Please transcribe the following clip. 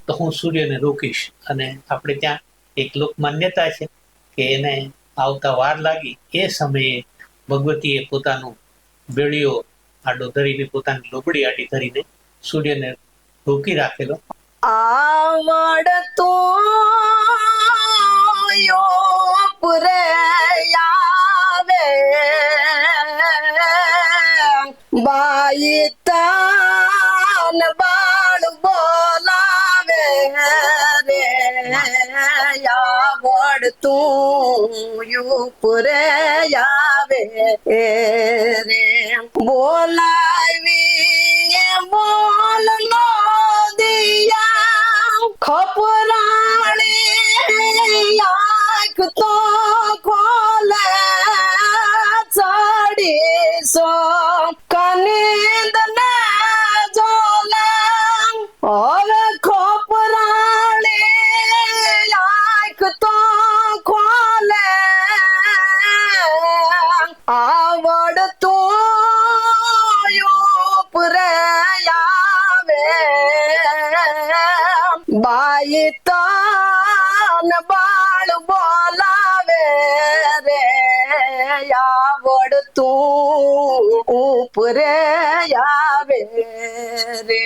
તો હું સૂર્યને રોકીશ. અને આપણે ત્યાં એક લોક માન્યતા છે કે એને આવતા વાર લાગી એ સમયે ભગવતીએ પોતાનું બેડીઓ આડો ધરીને, પોતાની લોબડી આડી ધરીને સૂર્યને રોકી રાખેલો. આવડ તો પુરે આવે બાઈ તાન બાળ બોલાવે રે આવડ તું પુરે આવે રે બોલાવી બોલ નો દિયા ખપરાણી આંખ તો ખોલે ચડીશો કનિંદ ને જોલે હવે ખપરાણી આંખ તો ખોલે આવડતું ઉપરે આવે બાઈ તન બાળ બોલાવે રે આવડતું ઉપરે આવે રે